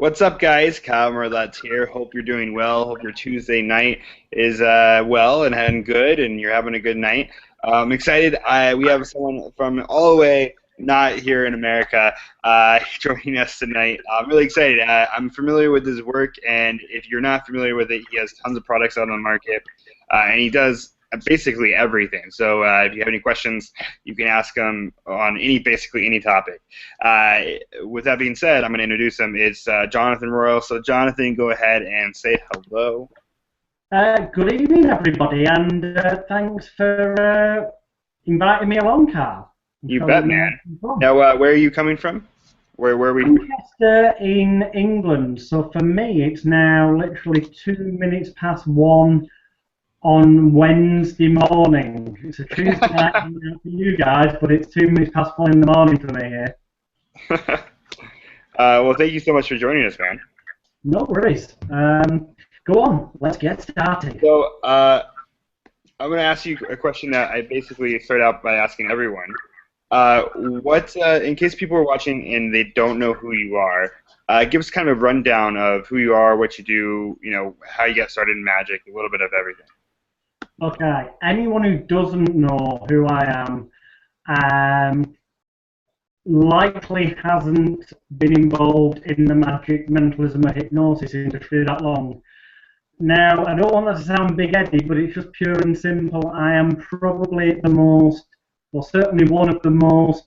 What's up, guys? Kyle Merlot's here. Hope you're doing well. Hope your Tuesday night is well and good, and you're having a good night. I'm excited. We have someone from all the way not here in America joining us tonight. I'm really excited. I'm familiar with his work, and if you're not familiar with it, he has tons of products out on the market, and he does basically everything. So if you have any questions, you can ask him on basically any topic. With that being said, I'm going to introduce him. It's Jonathan Royal. So Jonathan, go ahead and say hello. Good evening, everybody, and thanks for inviting me along, Carl. You bet, man. Now, where are you coming from? Where are we? Manchester in England. So for me, it's now literally 2 minutes past 1 on Wednesday morning. It's a Tuesday night for you guys, but it's 2 minutes past 1 in the morning for me here. Well, thank you so much for joining us, man. No worries. Go on, let's get started. So, I'm going to ask you a question that I basically start out by asking everyone. In case people are watching and they don't know who you are, give us kind of a rundown of who you are, what you do, how you got started in magic, a little bit of everything. Okay, anyone who doesn't know who I am, likely hasn't been involved in the magic, mentalism, or hypnosis industry that long. Now, I don't want that to sound big-headed, but it's just pure and simple. I am probably the most, or certainly one of the most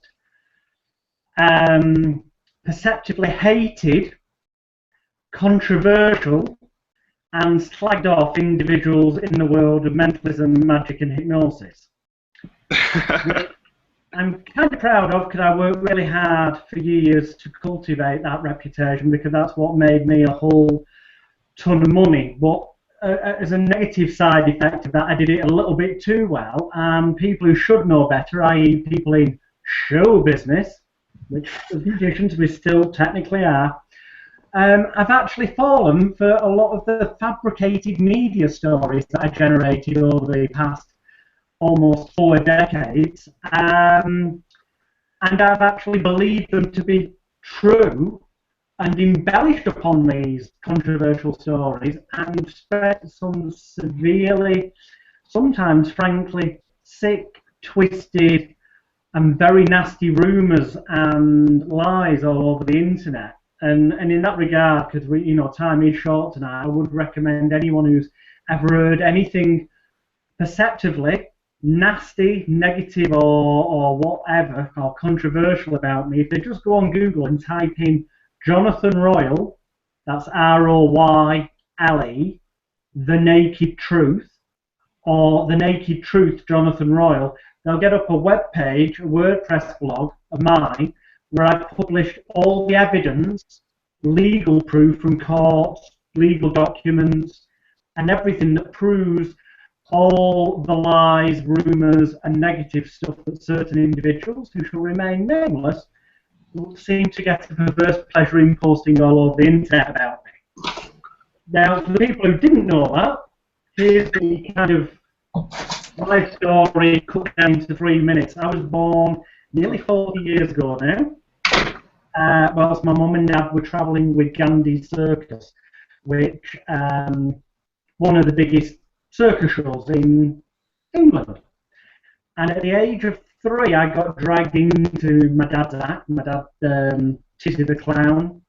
perceptively hated, controversial, and slagged off individuals in the world of mentalism, magic, and hypnosis. I'm kind of proud of, because I worked really hard for years to cultivate that reputation, because that's what made me a whole ton of money. But as a negative side effect of that, I did it a little bit too well, and people who should know better, i.e. people in show business, which magicians we still technically are, I've actually fallen for a lot of the fabricated media stories that I generated over the past almost 4 decades, and I've actually believed them to be true and embellished upon these controversial stories and spread some severely, sometimes frankly, sick, twisted, and very nasty rumours and lies all over the internet. And in that regard, because time is short tonight, I would recommend anyone who's ever heard anything perceptively nasty, negative, or whatever, or controversial about me, if they just go on Google and type in Jonathan Royal, that's Royle, The Naked Truth, or The Naked Truth Jonathan Royal, they'll get up a web page, a WordPress blog of mine, where I've published all the evidence, legal proof from courts, legal documents, and everything that proves all the lies, rumours, and negative stuff that certain individuals, who shall remain nameless, seem to get a perverse pleasure in posting all over the internet about me. Now, for the people who didn't know that, here's the kind of life story cut down to 3 minutes. I was born nearly 40 years ago now, whilst my mum and dad were travelling with Gandhi's Circus, which one of the biggest circus shows in England. And at the age of 3, I got dragged into my dad's act. My dad, Tizzy the Clown,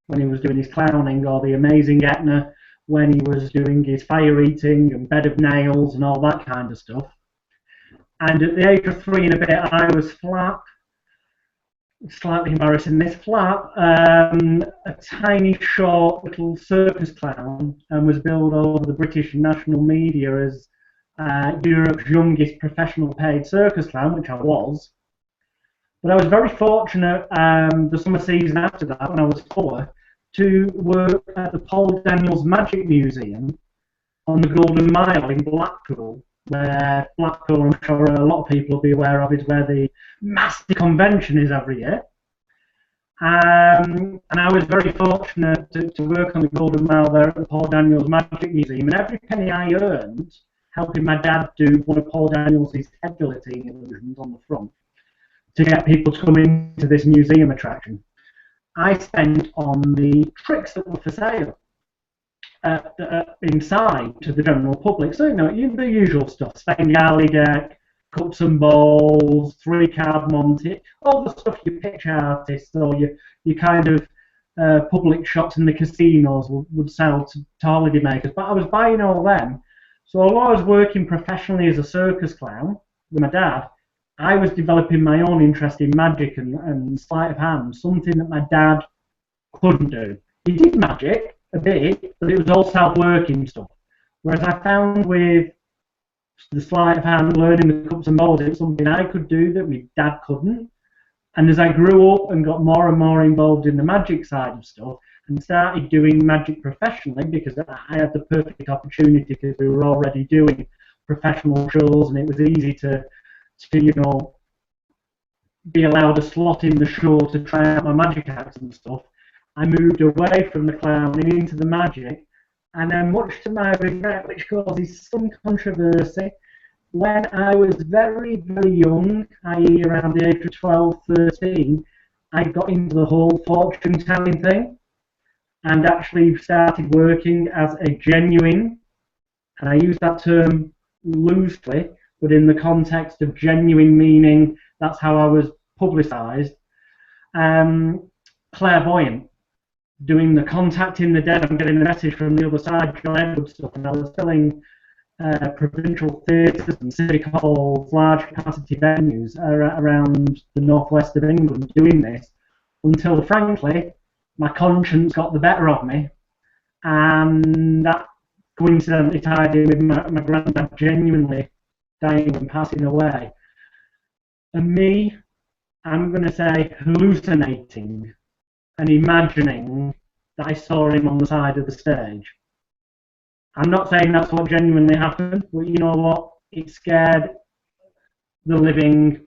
when he was doing his clowning, or the Amazing Etna, when he was doing his fire eating and bed of nails and all that kind of stuff. And at the age of 3 and a bit, I was flat, slightly embarrassing this, flat, a tiny, short little circus clown, and was billed all over the British national media as Europe's youngest professional paid circus clown, which I was. But I was very fortunate the summer season after that, when I was 4, to work at the Paul Daniels Magic Museum on the Golden Mile in Blackpool, where Blackpool, I'm sure a lot of people will be aware of, is where the Master Convention is every year. And I was very fortunate to work on the Golden Mile there at the Paul Daniels Magic Museum, and every penny I earned helping my dad do one of Paul Daniels' head guillotine illusions on the front to get people to come into this museum attraction. I spent on the tricks that were for sale inside to the general public. So, the usual stuff, Spain Alley deck, cups and bowls, three-card Monty, all the stuff your pitch artists or your kind of public shops in the casinos would sell to holiday makers. But I was buying all them. So although I was working professionally as a circus clown with my dad, I was developing my own interest in magic and sleight of hand, something that my dad couldn't do. He did magic a bit, but it was all self-working stuff. Whereas I found with the sleight of hand, learning the cups and bowls, it was something I could do that my dad couldn't. And as I grew up and got more and more involved in the magic side of stuff and started doing magic professionally, because I had the perfect opportunity because we were already doing professional shows and it was easy to be allowed a slot in the show to try out my magic acts and stuff, I moved away from the clowning into the magic. And then, much to my regret, which causes some controversy, when I was very, very young, i.e. around the age of 12, 13, I got into the whole fortune telling thing and actually started working as a genuine, and I use that term loosely, but in the context of genuine meaning, that's how I was publicised, clairvoyant, doing the contacting the dead and getting a message from the other side, John Edwards stuff, and I was selling provincial theatres and civic halls, large capacity venues around the northwest of England doing this, until frankly my conscience got the better of me, and that coincidentally tied in with my granddad genuinely dying and passing away, and me, I'm going to say, hallucinating and imagining that I saw him on the side of the stage. I'm not saying that's what genuinely happened, but you know what? It scared the living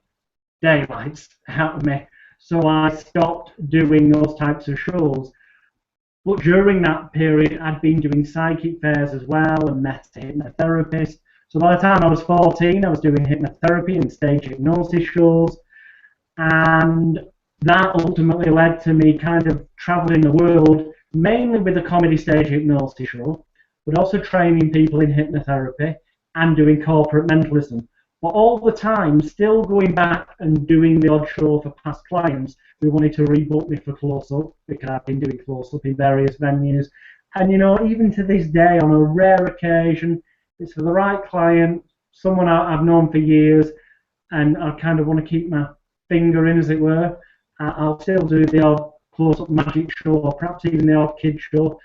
daylights out of me. So I stopped doing those types of shows. But during that period, I'd been doing psychic fairs as well and met a hypnotherapist. So by the time I was 14, I was doing hypnotherapy and stage hypnosis shows. And that ultimately led to me kind of traveling the world, mainly with a comedy stage hypnosis show, but also training people in hypnotherapy and doing corporate mentalism. But all the time, still going back and doing the odd show for past clients who wanted to rebook me for close-up, because I've been doing close-up in various venues. And even to this day, on a rare occasion, it's for the right client, someone I've known for years, and I kind of want to keep my finger in, as it were. I'll still do the odd close-up magic show, or perhaps even the odd kid show,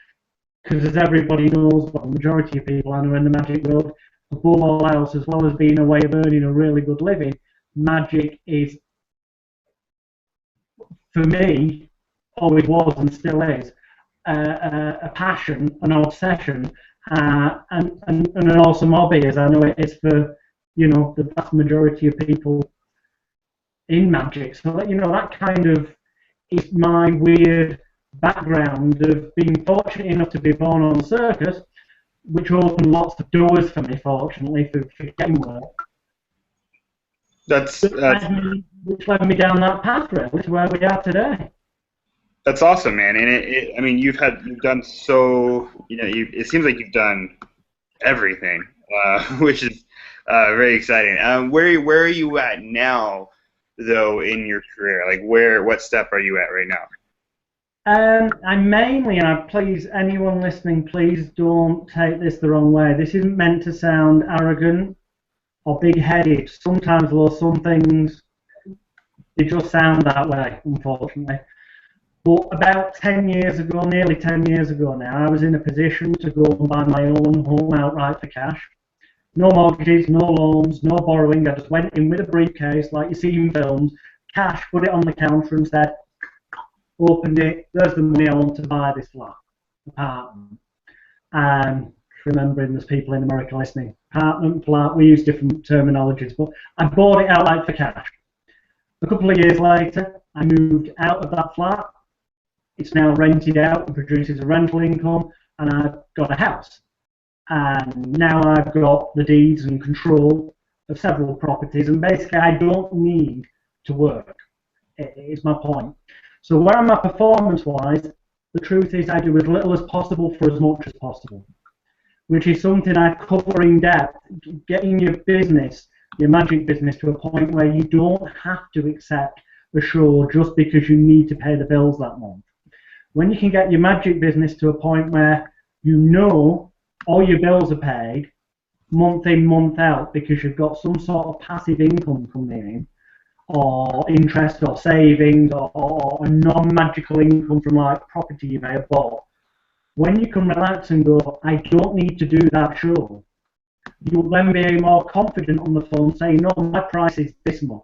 because as everybody knows, well, the majority of people I know in the magic world, above all else, as well as being a way of earning a really good living, magic is, for me, always was and still is, a passion, an obsession, and an awesome hobby, as I know it is for the vast majority of people in magic. So that kind of is my weird background of being fortunate enough to be born on a circus, which opened lots of doors for me, fortunately, for getting work. Which led me down that path, really, to where we are today. That's awesome, man. And I mean, you've done so. It seems like you've done everything, which is very exciting. Where are you at now, though, in your career? Like, what step are you at right now? I'm mainly, and please, anyone listening, please don't take this the wrong way. This isn't meant to sound arrogant or big-headed. Sometimes, though, some things, they just sound that way, unfortunately. But about 10 years ago, nearly 10 years ago now, I was in a position to go and buy my own home outright for cash. No mortgages, no loans, no borrowing. I just went in with a briefcase, like you see in films, cash, put it on the counter and said, opened it, there's the money I want to buy this apartment. Remembering there's people in America listening. Apartment, flat, we use different terminologies, but I bought it outright for cash. A couple of years later, I moved out of that flat. It's now rented out and produces a rental income, and I've got a house. And now I've got the deeds and control of several properties, and basically I don't need to work, is my point. So where I'm at performance-wise, the truth is I do as little as possible for as much as possible, which is something I cover in depth, getting your business, your magic business, to a point where you don't have to accept a show just because you need to pay the bills that month. When you can get your magic business to a point where you know all your bills are paid month in, month out, because you've got some sort of passive income coming in, or interest or savings, or a non-magical income from like property you may have bought, when you can relax and go, I don't need to do that show, you'll then be more confident on the phone saying, no, my price is this much.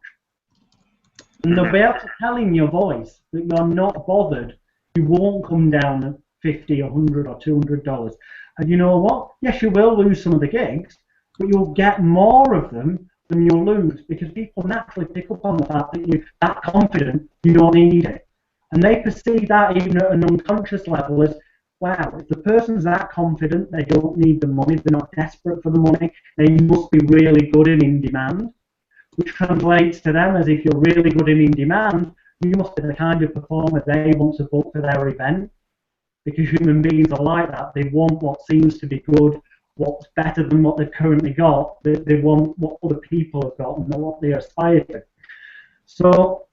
And they'll be able to tell in your voice that you're not bothered. You won't come down at $50 or $100 or $200. And you know what? Yes, you will lose some of the gigs, but you'll get more of them than you'll lose, because people naturally pick up on the fact that you're that confident you don't need it. And they perceive that even at an unconscious level as, wow, if the person's that confident, they don't need the money, they're not desperate for the money, they must be really good and in demand, which translates to them as, if you're really good and in demand, you must be the kind of performer they want to book for their event, because human beings are like that. They want what seems to be good, what's better than what they've currently got. They want what other people have got and what they aspire to. So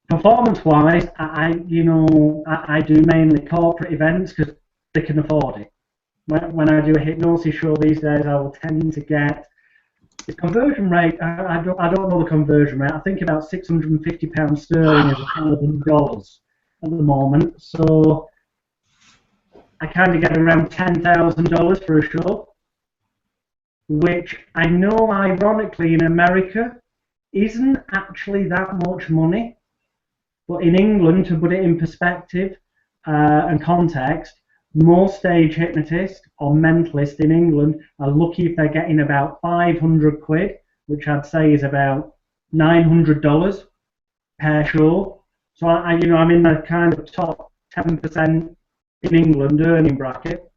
performance-wise, I do mainly corporate events because they can afford it. When I do a hypnosis show these days, I will tend to get the conversion rate. I don't know the conversion rate. I think about £650 sterling is $1,000 at the moment. So I kind of get around $10,000 for a show, which I know, ironically, in America isn't actually that much money. But in England, to put it in perspective and context, most stage hypnotists or mentalists in England are lucky if they're getting about 500 quid, which I'd say is about $900 per show. So I'm in the kind of top 10% in England earning bracket.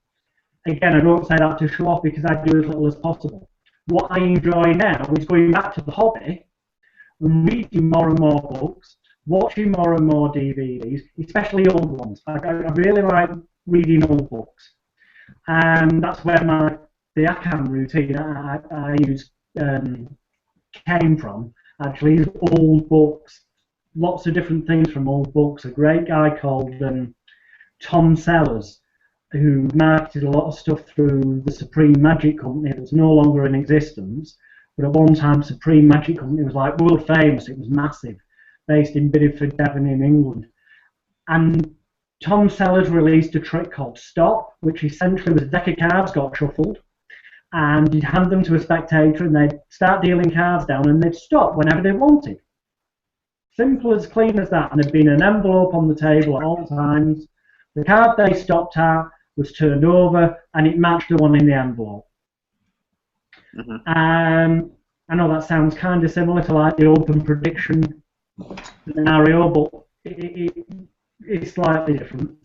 Again, I don't say that to show off, because I do as little as possible. What I enjoy now is going back to the hobby and reading more and more books, watching more and more DVDs, especially old ones. I really like reading old books, and that's where the ACAM routine I use came from. Actually, old books, lots of different things from old books. A great guy called Tom Sellers, who marketed a lot of stuff through the Supreme Magic Company that's no longer in existence, but at one time Supreme Magic Company was like world famous. It was massive, based in Bideford, Devon in England. And Tom Sellers released a trick called Stop, which essentially was a deck of cards got shuffled, and you'd hand them to a spectator and they'd start dealing cards down and they'd stop whenever they wanted. Simple as clean as that. And there'd been an envelope on the table at all times. The card they stopped at was turned over and it matched the one in the envelope. I know that sounds kind of similar to like the open prediction scenario, but it's slightly different.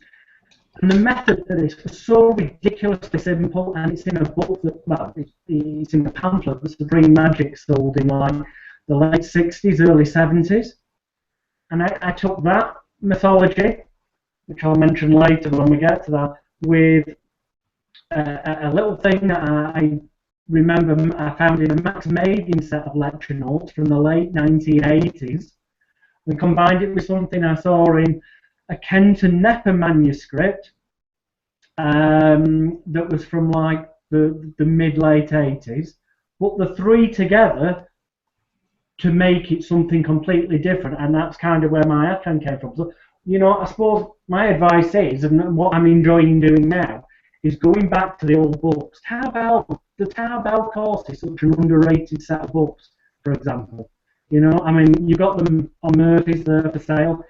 And the method for this was so ridiculously simple, and it's in a book that, well, it's in a pamphlet that Supreme Magic sold in like the late 60s, early 70s. And I took that mythology, which I'll mention later when we get to that, with a little thing that I remember I found in a Max Madin set of lecture notes from the late 1980s, and combined it with something I saw in a Kenton Nepper manuscript that was from like the mid-late 80s. Put the three together to make it something completely different, and that's kind of where my accent came from. So, I suppose my advice is, and what I'm enjoying doing now, is going back to the old books. The Tarbell course is such an underrated set of books, for example. You've got them on Murphy's there for sale.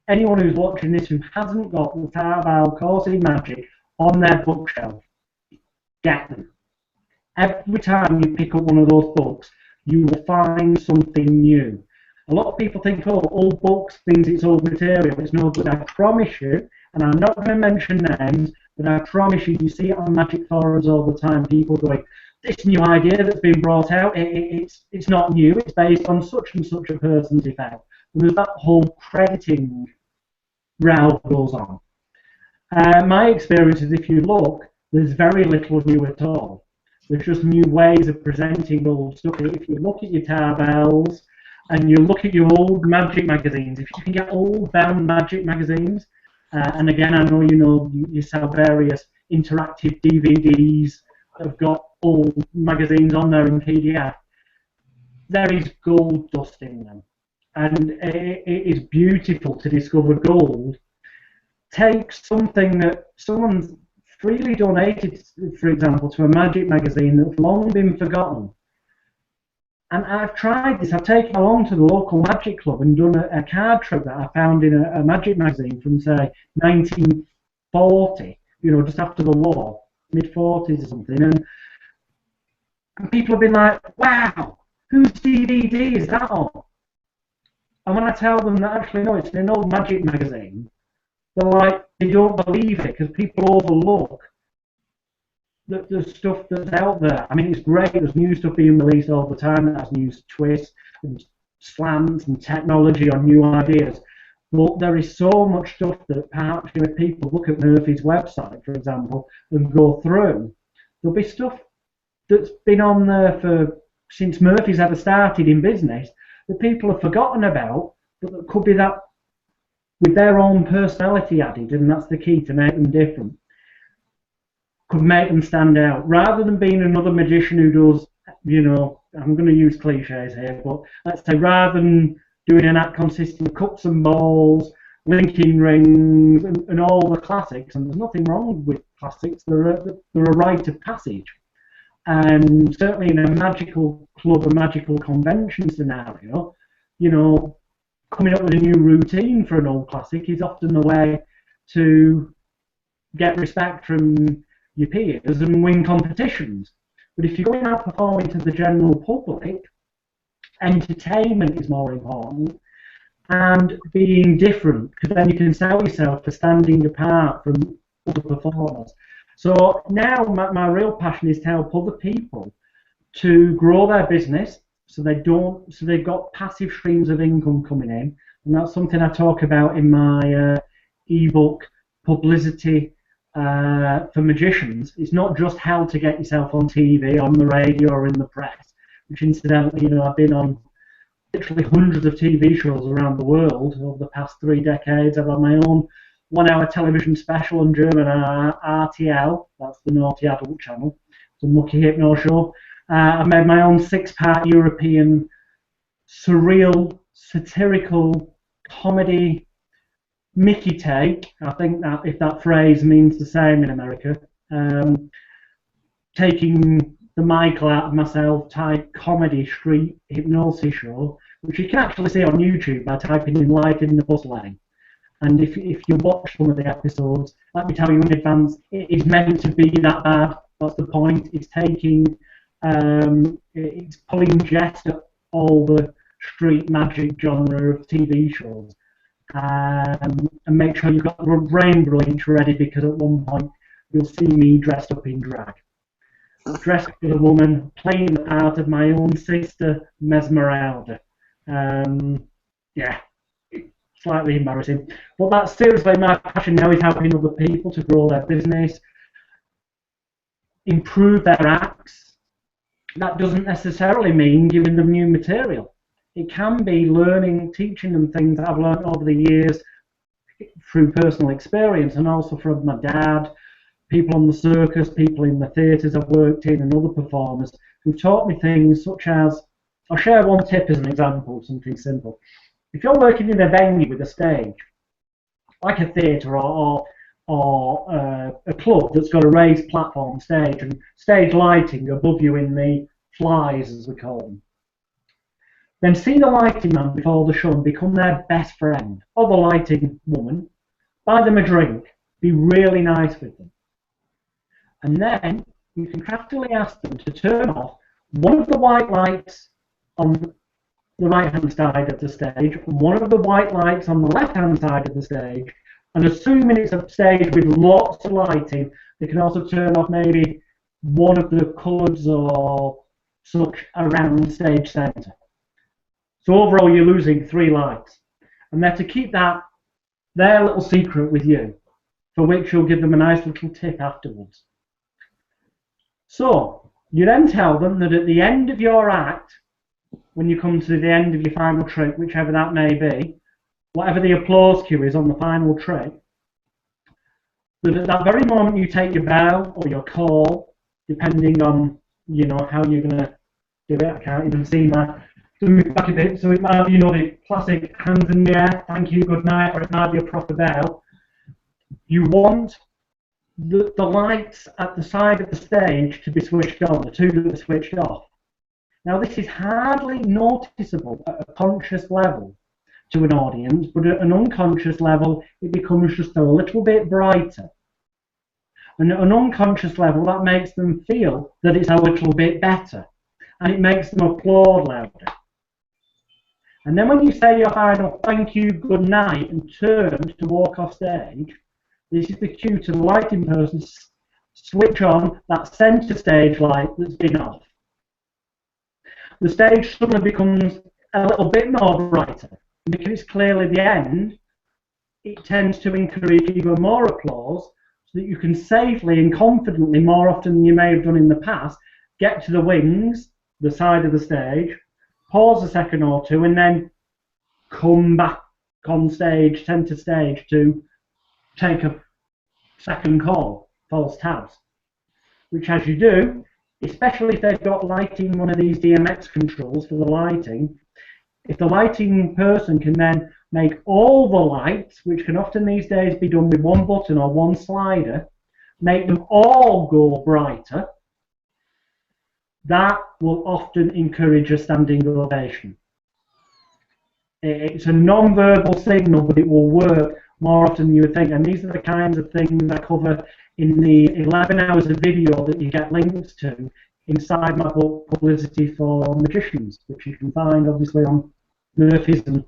Anyone who's watching this who hasn't got the Tarbell course in magic on their bookshelf, get them. Every time you pick up one of those books, you will find something new. A lot of people think, oh, old books means it's old material. It's no good. I promise you, and I'm not going to mention names, but I promise you, you see it on magic forums all the time, people going, this new idea that's been brought out, it's not new, it's based on such and such a person's effect. And there's that whole crediting row goes on. My experience is if you look, there's very little new at all. There's just new ways of presenting old stuff. If you look at your tarbells and you look at your old magic magazines, if you can get old bound magic magazines, and again, I know you sell various interactive DVDs that have got old magazines on there in PDF. There is gold dust in them, and it is beautiful to discover gold. Take something that someone's freely donated, for example, to a magic magazine that's long been forgotten. And I've tried this. I've taken along to the local magic club and done a card trick that I found in a magic magazine from, say, 1940, just after the war, mid-40s or something. And people have been like, wow, whose DVD is that on? And when I tell them that actually, no, it's an old magic magazine, they're like, they don't believe it because people overlook the stuff that's out there. I mean, it's great. There's new stuff being released all the time that has new twists and slants and technology on new ideas. But there is so much stuff that perhaps if people look at Murphy's website, for example, and go through, there'll be stuff that's been on there since Murphy's ever started in business that people have forgotten about, but that could be that with their own personality added, and that's the key to make them different, could make them stand out. Rather than being another magician who does, I'm going to use cliches here, but let's say rather than doing an act consisting of cups and balls, linking rings, and all the classics, and there's nothing wrong with classics, they're a rite of passage. And certainly in a magical club, a magical convention scenario, coming up with a new routine for an old classic is often a way to get respect from your peers and win competitions. But if you're going out performing to the general public, entertainment is more important and being different, because then you can sell yourself for standing apart from other performers. So now my real passion is to help other people to grow their business so they've got passive streams of income coming in, and that's something I talk about in my ebook, Publicity for Magicians. It's not just how to get yourself on TV, on the radio, or in the press, which incidentally, I've been on literally hundreds of TV shows around the world over the past 3 decades. I've had my own 1-hour television special on German RTL, that's the Naughty Adult Channel, it's a mucky hypno show. I made my own 6-part European surreal, satirical comedy Mickey take. I think that if that phrase means the same in America, taking the Michael out of myself type comedy street hypnosis show, which you can actually see on YouTube by typing in Life in the Bus Lane. And if you watch some of the episodes, let me tell you in advance, it is meant to be that bad. That's the point. It's it's pulling jest at all the street magic genre of TV shows. And make sure you've got the brain bleach ready, because at one point you'll see me dressed up in drag. Dressed up as a woman, playing the part of my own sister, Mesmeralda. Yeah. Slightly embarrassing, but that's seriously my passion now, is helping other people to grow their business, improve their acts. That doesn't necessarily mean giving them new material. It can be learning, teaching them things that I've learned over the years through personal experience, and also from my dad, people on the circus, people in the theatres I've worked in, and other performers who've taught me things such as, I'll share one tip as an example of something simple. If you're working in a venue with a stage, like a theatre or a club that's got a raised platform stage and stage lighting above you in the flies, as we call them, then see the lighting man before the show and become their best friend, or the lighting woman, buy them a drink, be really nice with them. And then you can craftily ask them to turn off one of the white lights on the right-hand side of the stage, one of the white lights on the left-hand side of the stage, and assuming it's a stage with lots of lighting, they can also turn off maybe one of the colours or such around stage centre. So overall you're losing 3 lights. And they're to keep that their little secret with you, for which you'll give them a nice little tip afterwards. So, you then tell them that at the end of your act, when you come to the end of your final trick, whichever that may be, whatever the applause cue is on the final trick, that at that very moment you take your bow or your call, depending on, you know, how you're going to do it. I can't even see my move back a bit, so it might be, you know, the classic hands in the air, thank you, good night, or it might be a proper bow. You want the lights at the side of the stage to be switched on, the two that are switched off. Now, this is hardly noticeable at a conscious level to an audience, but at an unconscious level, it becomes just a little bit brighter. And at an unconscious level, that makes them feel that it's a little bit better, and it makes them applaud louder. And then when you say your final thank you, good night, and turn to walk off stage, this is the cue to the lighting person switch on that centre stage light that's been off. The stage suddenly becomes a little bit more brighter. And because it's clearly the end, it tends to encourage even more applause so that you can safely and confidently, more often than you may have done in the past, get to the wings, the side of the stage, pause a second or two, and then come back on stage, centre stage, to take a second call, false tabs, which as you do, especially if they've got lighting, one of these DMX controls for the lighting, if the lighting person can then make all the lights, which can often these days be done with one button or one slider, make them all go brighter, that will often encourage a standing ovation. It's a non-verbal signal, but it will work more often than you would think. And these are the kinds of things I cover in the 11 hours of video that you get links to inside my book, Publicity for Magicians, which you can find obviously on Murphy's and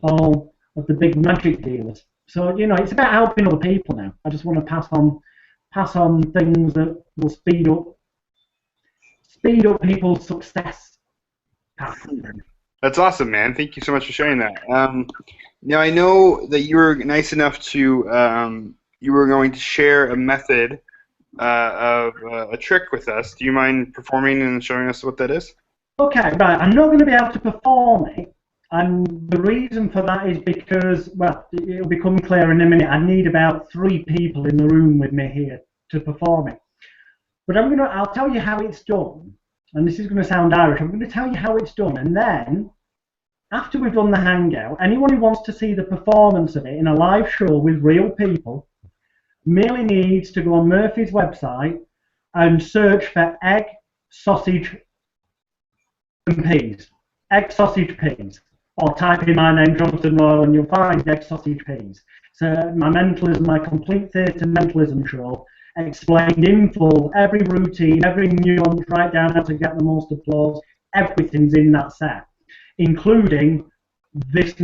all of the big magic dealers. So, you know, it's about helping other people now. I just want to pass on things that will speed up people's success path. That's awesome, man. Thank you so much for sharing that. Now, I know that you were nice enough to, you were going to share a method of a trick with us. Do you mind performing and showing us what that is? Okay, right. I'm not going to be able to perform it, and the reason for that is because, well, it'll become clear in a minute. I need about 3 people in the room with me here to perform it. But I'll tell you how it's done, and this is going to sound Irish. I'm going to tell you how it's done, and then after we've done the hangout, anyone who wants to see the performance of it in a live show with real people merely needs to go on Murphy's website and search for egg, sausage, and peas. Egg, sausage, peas. Or type in my name, Jonathan Royal, and you'll find egg, sausage, peas. So my mentalism, my complete theatre mentalism show, explained in full, every routine, every nuance, right down how to get the most applause, everything's in that set, including this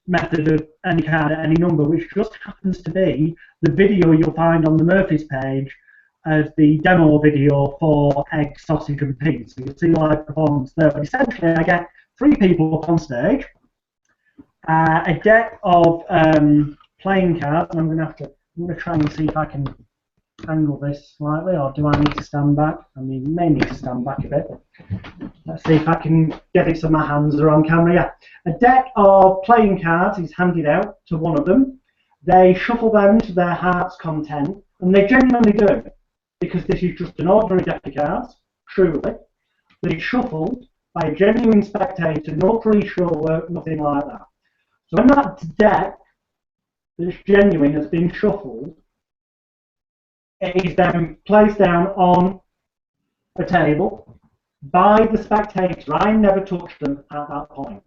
method of any card at any number, which just happens to be the video you'll find on the Murphy's page as the demo video for egg, sausage and peas. So you'll see live performance there. But essentially I get 3 people up on stage, a deck of playing cards, and I'm going to try and see if I can angle this slightly, or do I need to stand back? I mean, may need to stand back a bit. Let's see if I can get it so my hands are on camera. Yeah, a deck of playing cards is handed out to one of them. They shuffle them to their heart's content, and they genuinely do, because this is just an ordinary deck of cards, truly, that is shuffled by a genuine spectator, no pre-show work, nothing like that. So when that deck that's genuine has been shuffled, it is then placed down on a table by the spectator. I never touch them at that point.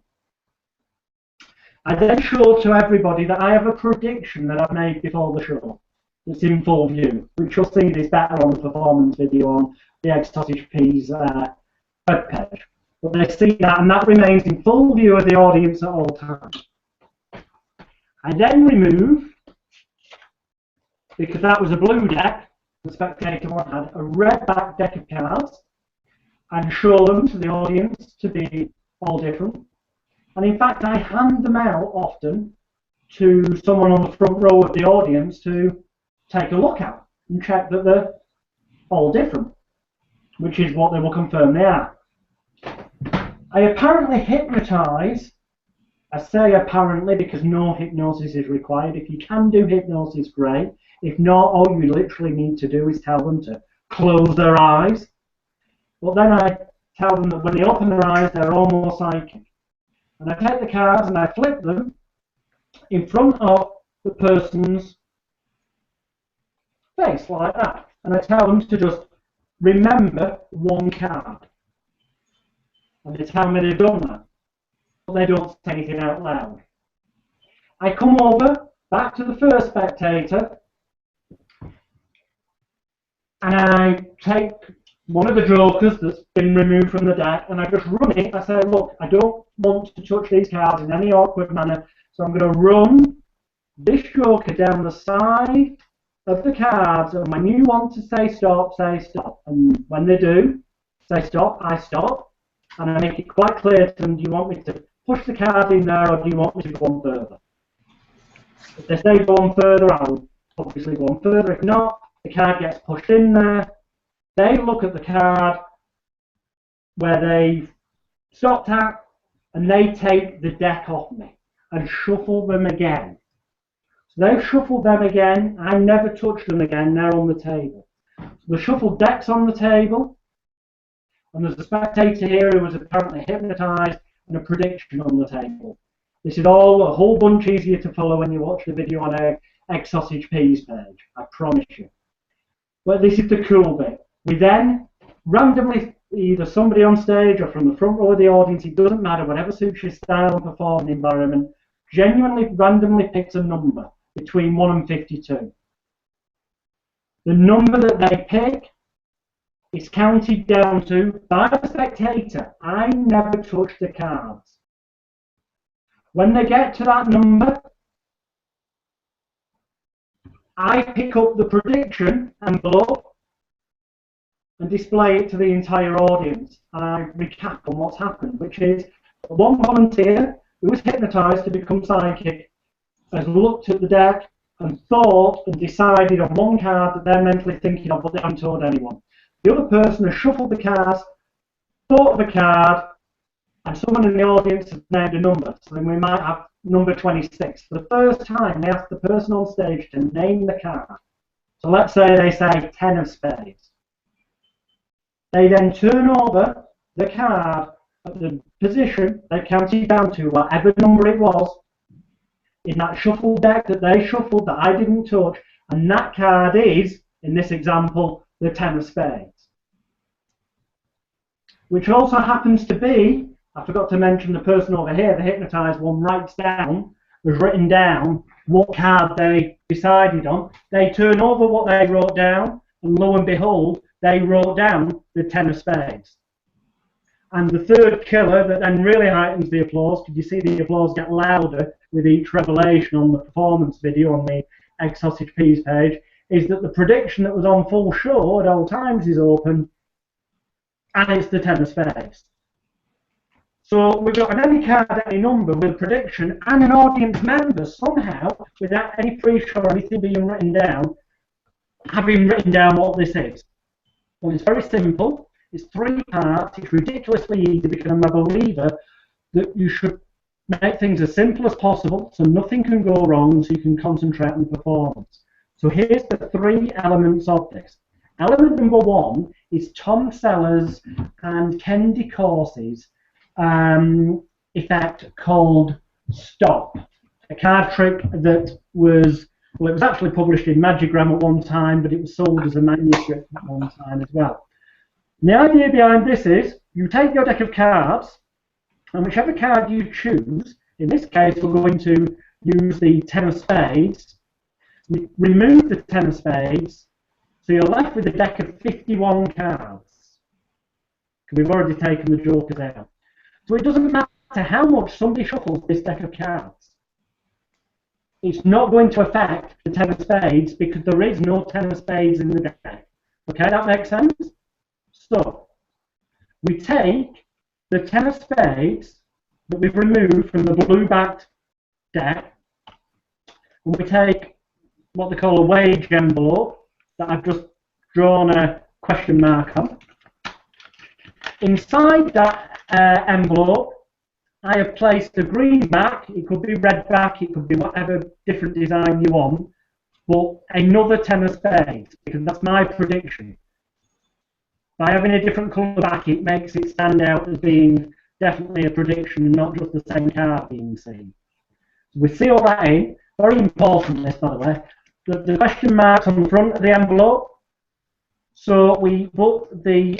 I then show to everybody that I have a prediction that I've made before the show. It's in full view, which you'll see this better on the performance video on the Egg Sausage Peas webpage. But they see that, and that remains in full view of the audience at all times. I then remove, because that was a blue deck, the spectator one had a red back deck of cards, and show them to the audience to be all different. And in fact, I hand them out often to someone on the front row of the audience to take a look at and check that they're all different, which is what they will confirm they are. I apparently hypnotise. I say apparently because no hypnosis is required. If you can do hypnosis, great. If not, all you literally need to do is tell them to close their eyes. But then I tell them that when they open their eyes, they're almost psychic. And I take the cards and I flip them in front of the person's face like that. And I tell them to just remember one card. And they tell me they've done that. But they don't say anything out loud. I come over back to the first spectator and I take one of the jokers that's been removed from the deck and I just run it. I say, look, I don't want to touch these cards in any awkward manner, so I'm going to run this joker down the side of the cards, and when you want to say stop, say stop. And when they do say stop, I stop, and I make it quite clear to them, do you want me to push the card in there or do you want me to go on further? If they say go on further, I'll obviously go on further. If not, the card gets pushed in there. They look at the card where they've stopped at and they take the deck off me and shuffle them again. So they've shuffled them again. I never touch them again. They're on the table. So the shuffled deck's on the table, and there's a spectator here who was apparently hypnotised and a prediction on the table. This is all a whole bunch easier to follow when you watch the video on our Egg Sausage Peas page, I promise you. But this is the cool bit. We then randomly, either somebody on stage or from the front row of the audience, it doesn't matter, whatever suits your style and performing environment, genuinely randomly picks a number between 1 and 52. The number that they pick is counted down to by the spectator. I never touch the cards. When they get to that number, I pick up the prediction envelope and display it to the entire audience. And I recap on what's happened, which is one volunteer who was hypnotised to become psychic has looked at the deck and thought and decided on one card that they're mentally thinking of, but they haven't told anyone. The other person has shuffled the cards, thought of a card, and someone in the audience has named a number. So then we might have number 26. For the first time, they ask the person on stage to name the card. So let's say they say 10 of spades. They then turn over the card at the position they counted down to, whatever number it was, in that shuffled deck that they shuffled that I didn't touch, and that card is, in this example, the 10 of spades. Which also happens to be, I forgot to mention the person over here, the hypnotised one, writes down, has written down what card they decided on. They turn over what they wrote down, and lo and behold, they wrote down the 10 of spades. And the third killer that then really heightens the applause, because you see the applause get louder with each revelation on the performance video on the Egg Sausage Peas page, is that the prediction that was on full show at all times is open, and it's the 10 of spades. So we've got an any card, any number with a prediction, and an audience member somehow, without any pre-show or anything being written down, having written down what this is. Well, it's very simple. It's 3 parts. It's ridiculously easy because I'm a believer that you should make things as simple as possible so nothing can go wrong, so you can concentrate on the performance. So here's the 3 elements of this. Element number 1 is Tom Sellers and Ken DeCourcy's effect called Stop. A card trick that was, well, it was actually published in Magigram at one time, but it was sold as a manuscript at one time as well. And the idea behind this is you take your deck of cards, and whichever card you choose, in this case we're going to use the 10 of spades, remove the 10 of spades, so you're left with a deck of 51 cards. We've already taken the jokers out. So it doesn't matter how much somebody shuffles this deck of cards. It's not going to affect the 10 of spades because there is no 10 of spades in the deck. Okay, that makes sense? So, we take the 10 of spades that we've removed from the blue-backed deck, And we take what they call a wage envelope that I've just drawn a question mark on. Inside that envelope, I have placed a green back. It could be red back, it could be whatever different design you want, but another 10 of spades, because that's my prediction. By having a different colour back, it makes it stand out as being definitely a prediction and not just the same card being seen. So we seal that in. Very important, this, by the way. The question marks on the front of the envelope. So we put the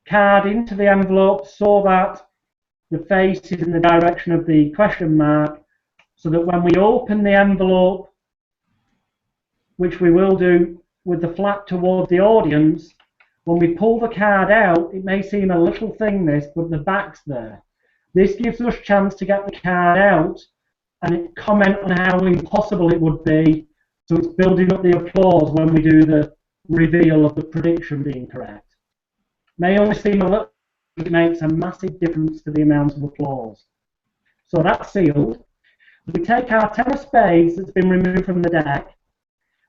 card into the envelope so that the face is in the direction of the question mark, so that when we open the envelope, which we will do with the flap towards the audience, when we pull the card out, it may seem a little thing, this, but the back's there. This gives us a chance to get the card out and comment on how impossible it would be, so it's building up the applause when we do the reveal of the prediction being correct. May only seem a little, it makes a massive difference to the amount of applause. So that's sealed. We take our 10 of spades that's been removed from the deck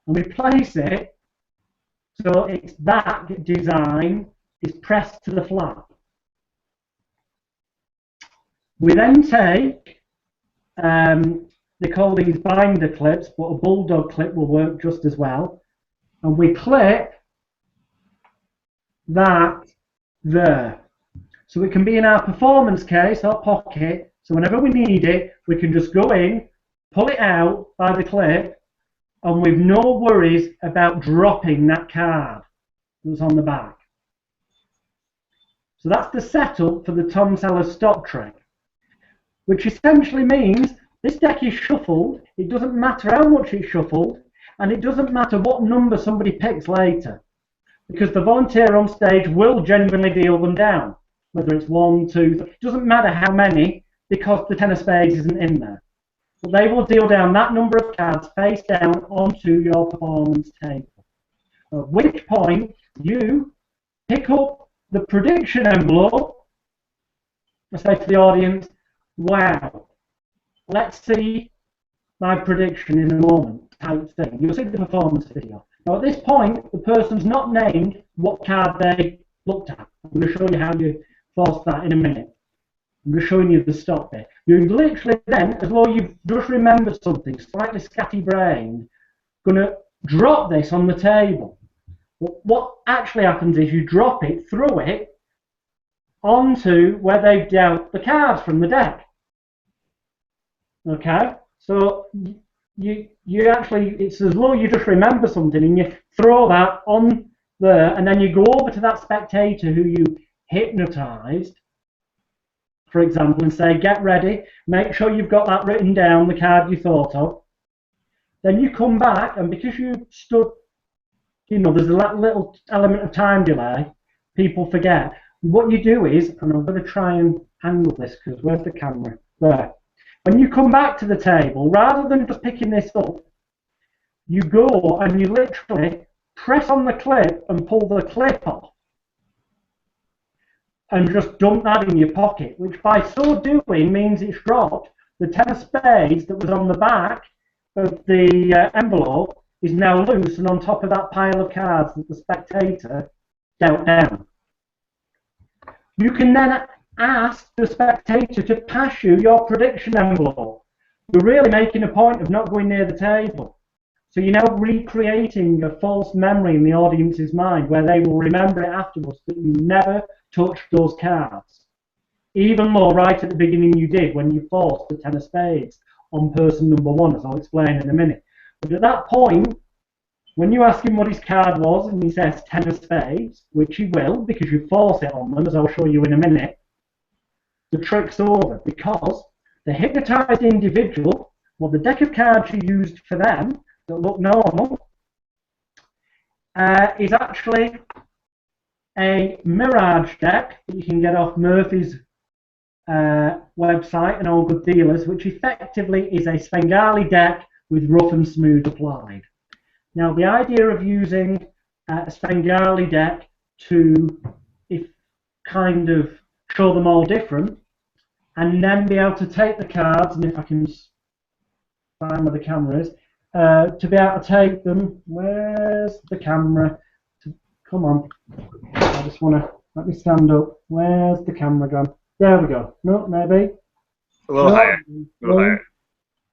and we place it so its back design is pressed to the flap. We then take, they call these binder clips, but a bulldog clip will work just as well, and we clip that there. So it can be in our performance case or pocket, so whenever we need it, we can just go in, pull it out by the clip, and with no worries about dropping that card that's on the back. So that's the setup for the Tom Sellers stop trick, which essentially means this deck is shuffled, it doesn't matter how much it's shuffled, and it doesn't matter what number somebody picks later, because the volunteer on stage will genuinely deal them down, whether it's 1, 2, 3, it doesn't matter how many, because the 10 of spades isn't in there. But they will deal down that number of cards face down onto your performance table. At which point you pick up the prediction envelope and say to the audience, wow, let's see my prediction in a moment type thing. You'll see the performance video. Now at this point, the person's not named what card they looked at. I'm going to show you how you force that in a minute. I'm just showing you the stop bit. You're literally then, as though you've just remembered something, slightly scatty-brained, going to drop this on the table. But what actually happens is you drop it, throw it, onto where they've dealt the cards from the deck. Okay? So you actually, it's as though you just remember something and you throw that on there, and then you go over to that spectator who you hypnotized, for example, and say, get ready, make sure you've got that written down, the card you thought of. Then you come back, and because you stood, you know, there's a little element of time delay, people forget. What you do is, and I'm going to try and angle this, because where's the camera? There. When you come back to the table, rather than just picking this up, you go and you literally press on the clip and pull the clip off, and just dump that in your pocket, which by so doing means it's dropped. The 10 of spades that was on the back of the envelope is now loose and on top of that pile of cards that the spectator dealt down. You can then ask the spectator to pass you your prediction envelope. You're really making a point of not going near the table. So you're now recreating a false memory in the audience's mind where they will remember it afterwards that you never touched those cards. Even though right at the beginning you did when you forced the 10 of spades on person number 1, as I'll explain in a minute. But at that point, when you ask him what his card was and he says 10 of spades, which he will because you force it on them, as I'll show you in a minute, the trick's over, because the hypnotized individual, well, the deck of cards you used for them that look normal, is actually a Mirage deck that you can get off Murphy's website and all good dealers, which effectively is a Svengali deck with rough and smooth applied. Now, the idea of using a Svengali deck to kind of show them all different and then be able to take the cards, and if I can find where the camera is, to be able to take them. Where's the camera? Come on. I just want to, let me stand up. Where's the camera gone? There we go. No, maybe. A little no. higher. A little higher.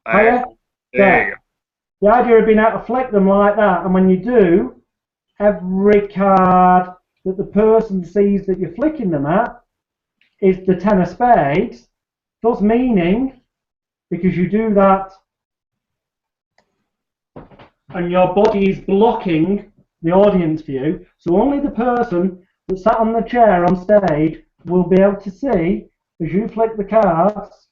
Higher? There you go. The idea of being able to flick them like that, and when you do, every card that the person sees that you're flicking them at is the 10 of spades, thus meaning, because you do that and your body is blocking the audience view, so only the person that sat on the chair on stage will be able to see, as you flick the cards,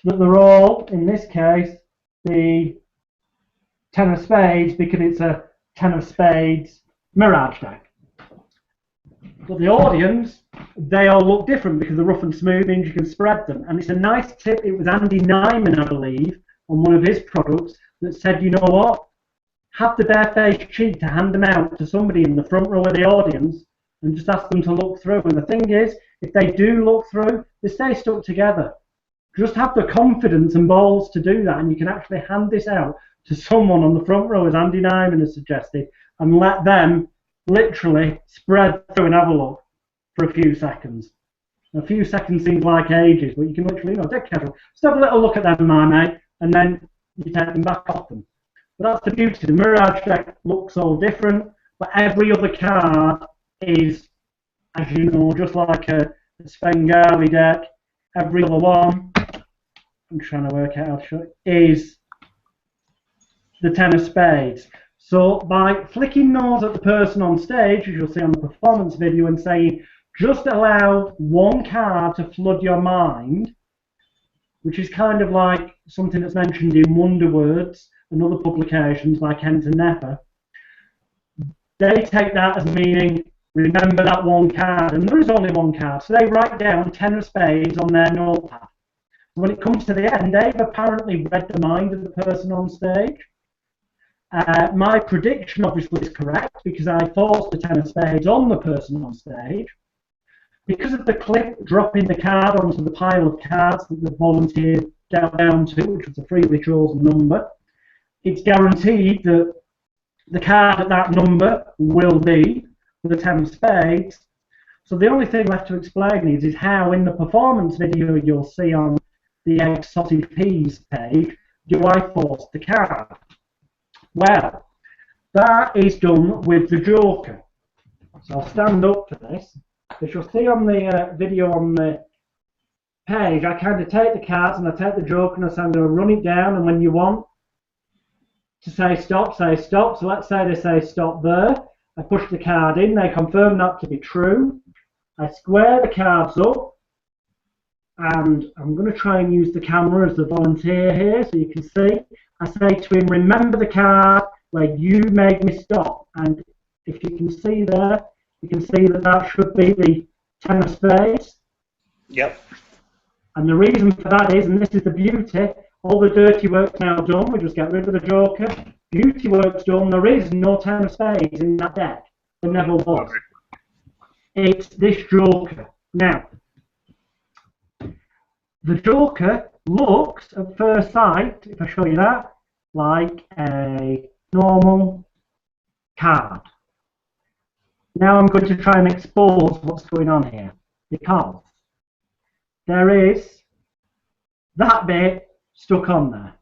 that they're all, in this case, the 10 of spades, because it's a 10 of spades mirage deck. But the audience, they all look different because the rough and smooth means you can spread them. And it's a nice tip. It was Andy Nyman, I believe, on one of his products that said, you know what? Have the barefaced cheek to hand them out to somebody in the front row of the audience and just ask them to look through. And the thing is, if they do look through, they stay stuck together. Just have the confidence and balls to do that, and you can actually hand this out to someone on the front row, as Andy Nyman has suggested, and let them literally spread through and have a look for a few seconds. A few seconds seems like ages, but you can literally, dead casual. Just have a little look at them, my mate, and then you take them back off them. But that's the beauty. The mirage deck looks all different, but every other card is, as you know, just like a Svengali deck. Every other one, I'm trying to work out how to show it, is the 10 of spades. So by flicking those at the person on stage, as you'll see on the performance video, and saying, just allow one card to flood your mind, which is kind of like something that's mentioned in Wonder Words and other publications like Hens and Nepper, they take that as meaning, remember that one card, and there is only one card, so they write down 10 of spades on their notepad. When it comes to the end, they've apparently read the mind of the person on stage. My prediction obviously is correct because I forced the 10 of spades on the person on stage. Because of the clip dropping the card onto the pile of cards that the volunteer got down to, which was a freely chosen number, it's guaranteed that the card at that number will be the 10 of spades. So the only thing left to explain is how in the performance video you'll see on the Egg Sausage Peas page, do I force the card? Well, that is done with the Joker. So I'll stand up for this. As you'll see on the video on the page, I kind of take the cards and I take the Joker and I say I'm going to run it down, and when you want to say stop, say stop. So let's say they say stop there. I push the card in, they confirm that to be true. I square the cards up, and I'm going to try and use the camera as the volunteer here so you can see. I say to him, remember the card where you made me stop. And if you can see there, you can see that that should be the 10 of spades. Yep. And the reason for that is, and this is the beauty, all the dirty work's now done. We just get rid of the Joker. Beauty work's done. There is no 10 of spades in that deck. There never was. It's this Joker. Now, the Joker looks, at first sight, if I show you that, like a normal card. Now I'm going to try and expose what's going on here, because there is that bit stuck on there.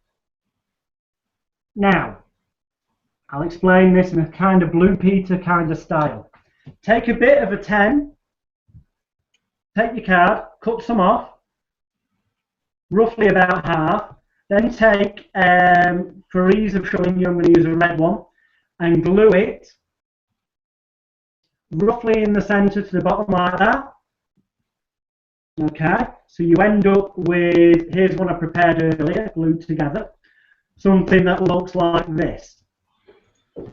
Now, I'll explain this in a kind of Blue Peter kind of style. Take a bit of a 10, take your card, cut some off, roughly about half, then take, for ease of showing you, I'm going to use a red one, and glue it roughly in the center to the bottom like that. Okay, so you end up with, here's one I prepared earlier, glued together, something that looks like this.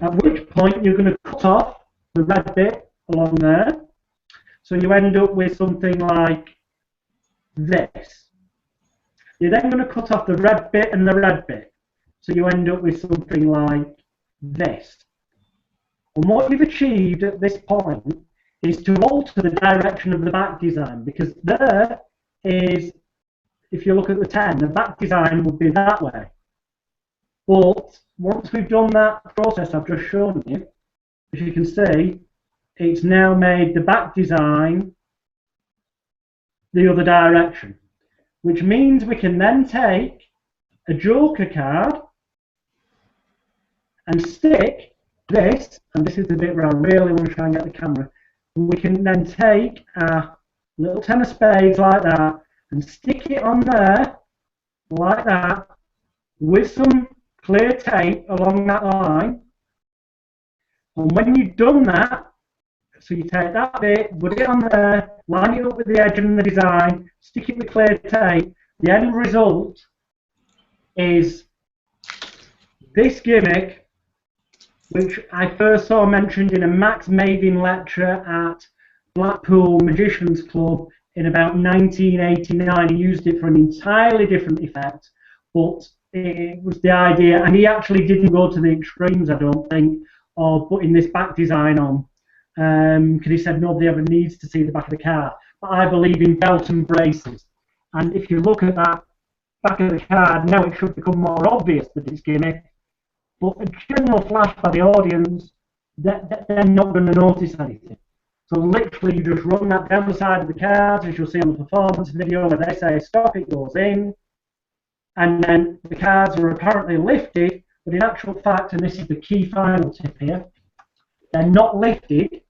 At which point you're going to cut off the red bit along there, so you end up with something like this. You're then going to cut off the red bit and the red bit, so you end up with something like this. And what you've achieved at this point is to alter the direction of the back design, because there is if you look at the 10, the back design would be that way. But once we've done that process I've just shown you, as you can see, it's now made the back design the other direction, which means we can then take a joker card and stick this, and this is the bit where I really want to try and get the camera, we can then take a little 10 of spades like that and stick it on there like that with some clear tape along that line. And when you've done that, so you take that bit, put it on there, line it up with the edge and the design, stick it with clear tape, the end result is this gimmick, which I first saw mentioned in a Max Mavin lecture at Blackpool Magicians Club in about 1989. He used it for an entirely different effect, but it was the idea, and he actually didn't go to the extremes, I don't think, of putting this back design on, because he said nobody ever needs to see the back of the card. But I believe in belt and braces, and if you look at that back of the card, now it should become more obvious that it's gimmick, but a general flash by the audience, they're not going to notice anything. So literally you just run that down the side of the card, as you'll see on the performance video where they say stop, it goes in, and then the cards are apparently lifted, but in actual fact, and this is the key final tip here, they're not lifted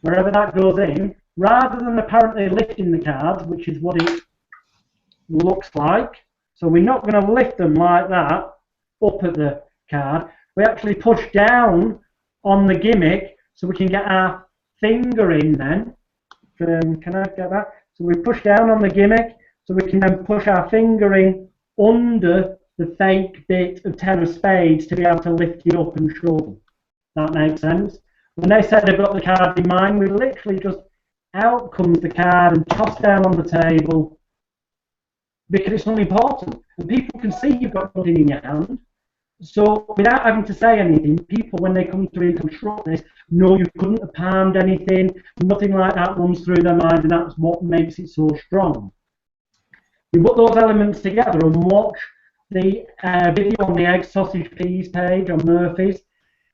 wherever that goes in. Rather than apparently lifting the cards, which is what it looks like, so we're not going to lift them like that up at the card, we actually push down on the gimmick so we can get our finger in then. Can I get that? So we push down on the gimmick so we can then push our finger in under the fake bit of 10 of spades to be able to lift it up and show them. That makes sense. When they said they've got the card in mind, we literally just out comes the card and tossed down on the table because it's unimportant. And people can see you've got nothing in your hand. So without having to say anything, people, when they come to reconstruct this, know you couldn't have palmed anything, nothing like that runs through their mind, and that's what makes it so strong. You put those elements together and watch the video on the egg sausage peas page on Murphy's,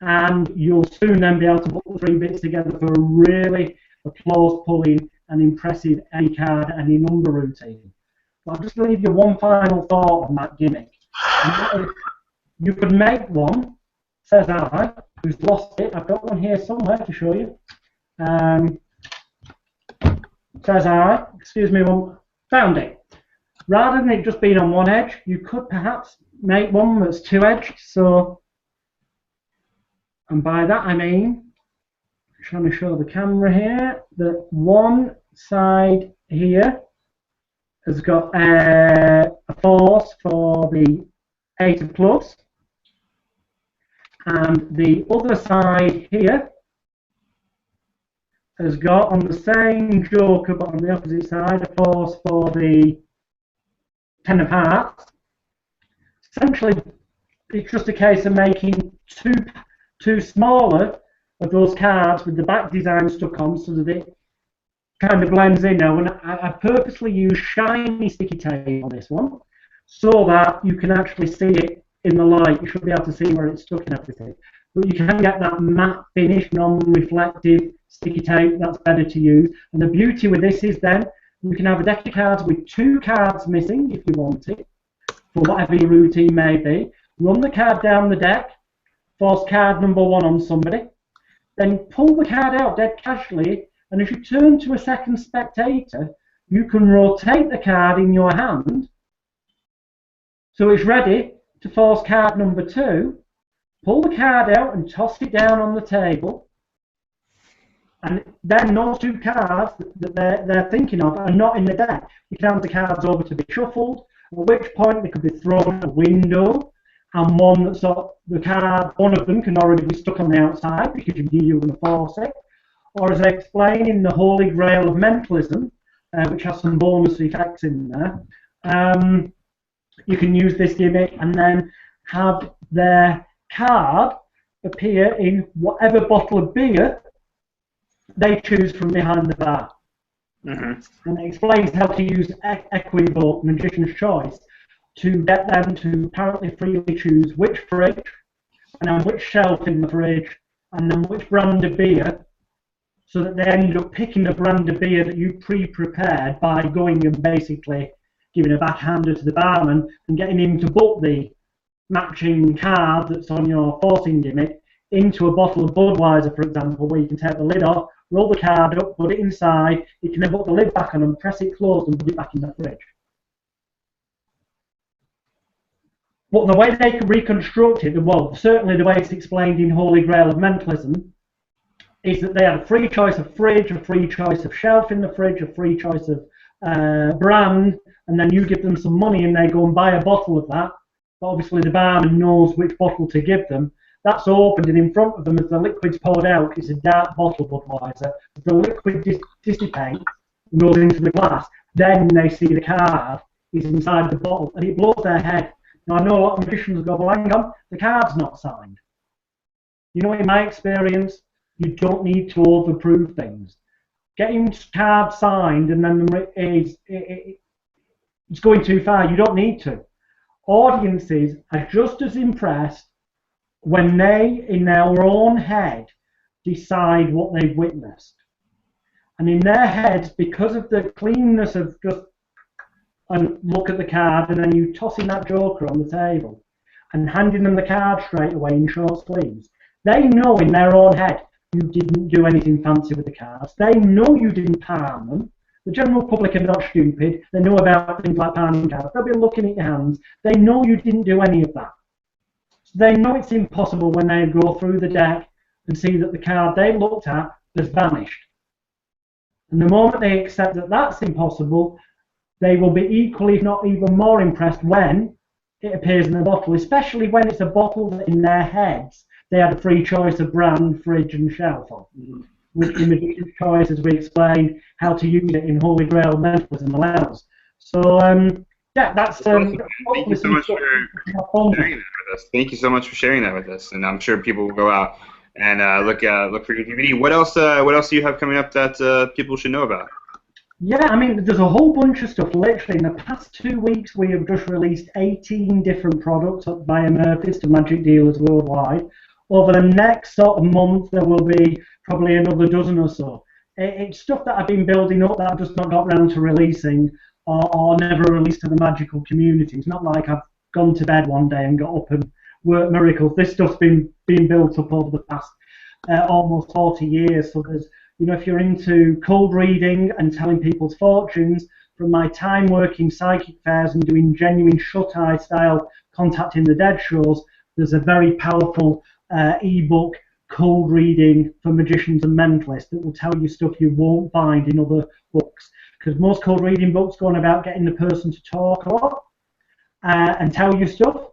and you'll soon then be able to put the three bits together for a really applause-pulling and impressive any card, any number routine. But I'll just leave you one final thought on that gimmick. You could make one, says I, who's lost it. I've got one here somewhere to show you. Says I, excuse me, one, found it. Rather than it just being on one edge, you could perhaps make one that's two-edged. So, and by that I mean, I'm trying to show the camera here, that one side here has got a force for the 8 of clubs, and the other side here has got on the same joker but on the opposite side a force for the 10 of hearts. Essentially it's just a case of making two smaller of those cards with the back design stuck on so that it kind of blends in now. And I purposely use shiny sticky tape on this one so that you can actually see it in the light. You should be able to see where it's stuck and everything. But you can get that matte finish, non-reflective sticky tape. That's better to use. And the beauty with this is then you can have a deck of cards with 2 cards missing if you want it, for whatever your routine may be. Run the card down the deck, force card number 1 on somebody, then pull the card out dead casually, and as you turn to a second spectator, you can rotate the card in your hand so it's ready to force card number 2, pull the card out and toss it down on the table, and then those 2 cards that they're thinking of are not in the deck. You can hand the cards over to be shuffled, at which point they could be thrown out a window, and one that's the card, one of them can already be stuck on the outside because you knew you were going to force it. Or as I explain in the Holy Grail of Mentalism, which has some bonus effects in there, you can use this gimmick and then have their card appear in whatever bottle of beer they choose from behind the bar. Hmm. And it explains how to use Equivoke, Magician's Choice, to get them to apparently freely choose which fridge, and then which shelf in the fridge, and then which brand of beer, so that they end up picking a brand of beer that you pre-prepared by going and basically giving a backhander to the barman and getting him to book the matching card that's on your forcing gimmick into a bottle of Budweiser, for example, where you can take the lid off, roll the card up, put it inside, you can then put the lid back on and press it closed and put it back in the fridge. But the way they can reconstruct it, well, certainly the way it's explained in Holy Grail of Mentalism, is that they have a free choice of fridge, a free choice of shelf in the fridge, a free choice of brand, and then you give them some money and they go and buy a bottle of that. But obviously the barman knows which bottle to give them. That's opened, and in front of them, as the liquid's poured out, it's a dark bottle of Budweiser. As the liquid dissipates and goes into the glass, then they see the card is inside the bottle, and it blows their head. Now, I know a lot of magicians go, well, hang on, the card's not signed. You know, in my experience, you don't need to overprove things. Getting cards signed and then it's going too far. You don't need to. Audiences are just as impressed when they, in their own head, decide what they've witnessed. And in their heads, because of the cleanness of just and look at the card, and then you tossing that joker on the table and handing them the card straight away in short sleeves, they know in their own head you didn't do anything fancy with the cards. They know you didn't palm them. The general public are not stupid. They know about things like palming cards. They'll be looking at your hands. They know you didn't do any of that. So they know it's impossible when they go through the deck and see that the card they looked at has vanished. And the moment they accept that that's impossible, they will be equally, if not even more impressed when it appears in the bottle, especially when it's a bottle that in their heads they had a free choice of brand, fridge, and shelf on. Which in Magician's Choice, as we explained, how to use it in Holy Grail Mentalism allows. So, yeah, that's Awesome. Thank you so much for sharing that with us. Thank you so much for sharing that with us, and I'm sure people will go out and look for your DVD. What else? What else do you have coming up that people should know about? Yeah, I mean, there's a whole bunch of stuff. Literally, in the past 2 weeks, we have just released 18 different products via Murphy's to magic dealers worldwide. Over the next sort of month, there will be probably another dozen or so. It's stuff that I've been building up that I've just not got around to releasing or never released to the magical community. It's not like I've gone to bed one day and got up and worked miracles. This stuff's been built up over the past almost 40 years. So there's, you know, if you're into cold reading and telling people's fortunes, from my time working psychic fairs and doing genuine shut-eye style contacting the dead shows, there's a very powerful ebook cold reading for magicians and mentalists that will tell you stuff you won't find in other books. Because most cold reading books go on about getting the person to talk a lot and tell you stuff.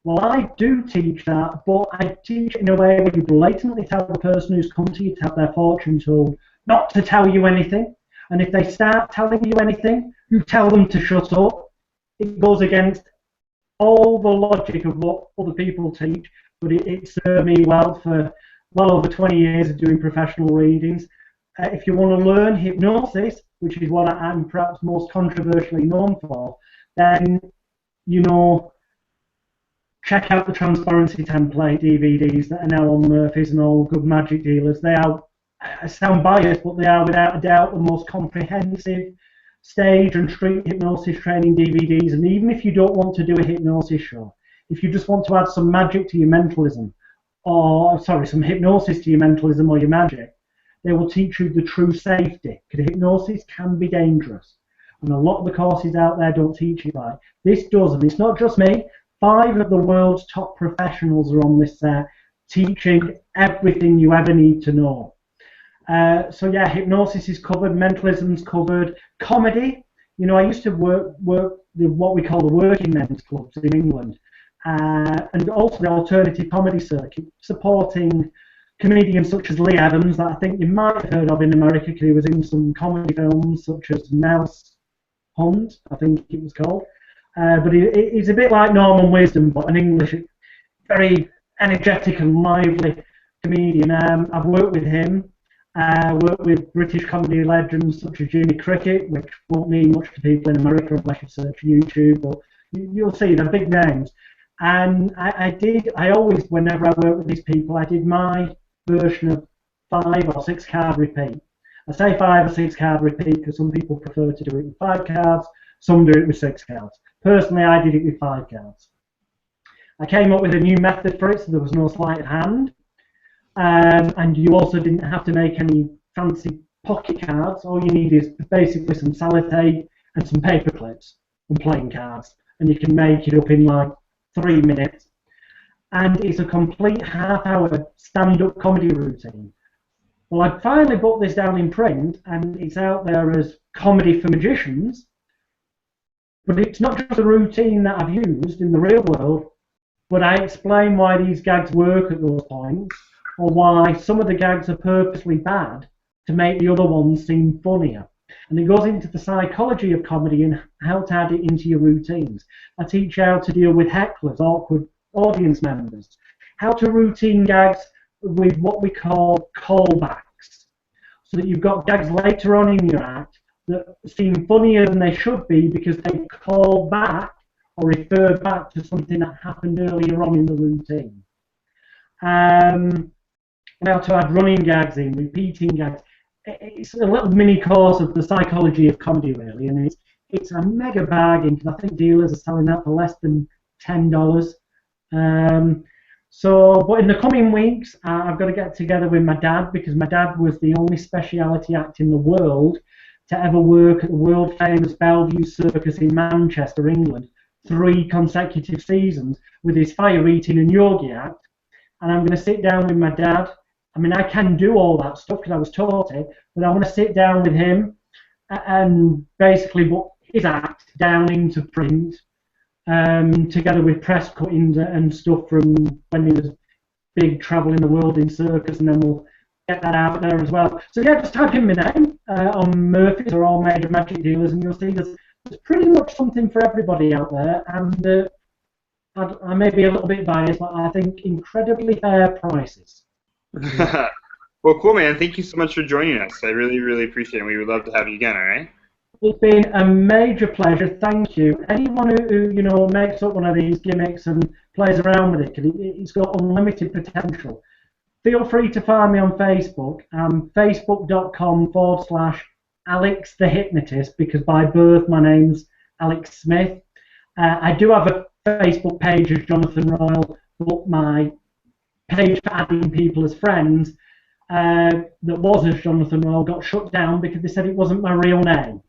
Well, I do teach that, but I teach it in a way where you blatantly tell the person who's come to you to have their fortune told not to tell you anything. And if they start telling you anything, you tell them to shut up. It goes against all the logic of what other people teach, but it served me well for well over 20 years of doing professional readings. If you want to learn hypnosis, which is what I'm perhaps most controversially known for, then, you know, check out the Transparency Template DVDs that are now on Murphy's and all good magic dealers. They are, I sound biased, but they are without a doubt the most comprehensive stage and street hypnosis training DVDs. And even if you don't want to do a hypnosis show, if you just want to add some magic to your mentalism, or sorry, some hypnosis to your mentalism or your magic, they will teach you the true safety, because hypnosis can be dangerous. And a lot of the courses out there don't teach it right. This does, and it's not just me. 5 of the world's top professionals are on this set, teaching everything you ever need to know. So yeah, hypnosis is covered, mentalism's covered, comedy. You know, I used to work what we call the working men's clubs in England, and also the alternative comedy circuit, supporting comedians such as Lee Evans, that I think you might have heard of in America, because he was in some comedy films such as Mouse Hunt, I think it was called. But he's a bit like Norman Wisdom, but an English, very energetic and lively comedian. I've worked with him, Worked with British comedy legends such as Jimmy Cricket, which won't mean much to people in America unless you search YouTube, but you'll see they're big names. And I always, whenever I work with these people, I did my version of 5 or 6 card repeat. I say 5 or 6 card repeat because some people prefer to do it with 5 cards, some do it with 6 cards. Personally, I did it with 5 cards. I came up with a new method for it, so there was no sleight of hand. And you also didn't have to make any fancy pocket cards. All you need is basically some sellotape and some paper clips and playing cards, and you can make it up in like 3 minutes. And it's a complete half-hour stand-up comedy routine. Well, I finally put this down in print, and it's out there as Comedy for Magicians. But it's not just a routine that I've used in the real world, but I explain why these gags work at those points, or why some of the gags are purposely bad to make the other ones seem funnier. And it goes into the psychology of comedy and how to add it into your routines. I teach how to deal with hecklers, awkward audience members, how to routine gags with what we call callbacks, so that you've got gags later on in your act that seem funnier than they should be because they call back or refer back to something that happened earlier on in the routine. Now to add running gags in, repeating gags. It's a little mini course of the psychology of comedy, really, and it's a mega bargain because I think dealers are selling that for less than $10. But in the coming weeks, I've got to get together with my dad because my dad was the only speciality act in the world to ever work at the world famous Bellevue Circus in Manchester, England, 3 consecutive seasons with his fire eating and yogi act. And I'm going to sit down with my dad. I mean, I can do all that stuff because I was taught it, but I want to sit down with him and basically put his act down into print, together with press cuttings and stuff from when he was big traveling the world in circus, and then we'll get that out there as well. So yeah, just type in my name on Murphy's or all major magic dealers, and you'll see there's pretty much something for everybody out there. And I may be a little bit biased, but I think incredibly fair prices. Well, cool, man. Thank you so much for joining us. I really, really appreciate it. We would love to have you again, all right? It's been a major pleasure. Thank you. Anyone who makes up one of these gimmicks and plays around with it, because it's got unlimited potential. Feel free to find me on Facebook. Facebook.com/Alex the Hypnotist, because by birth my name's Alex Smith. I do have a Facebook page as Jonathan Royal, but my page for adding people as friends that was as Jonathan Royal got shut down because they said it wasn't my real name.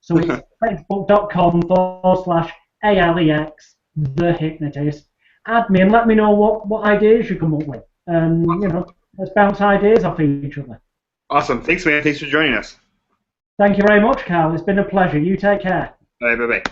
So it's Facebook.com/ALEX the Hypnotist. Add me and let me know what ideas you come up with. Let's bounce ideas off each other. Awesome. Thanks, man. Thanks for joining us. Thank you very much, Carl. It's been a pleasure. You take care. All right, bye-bye.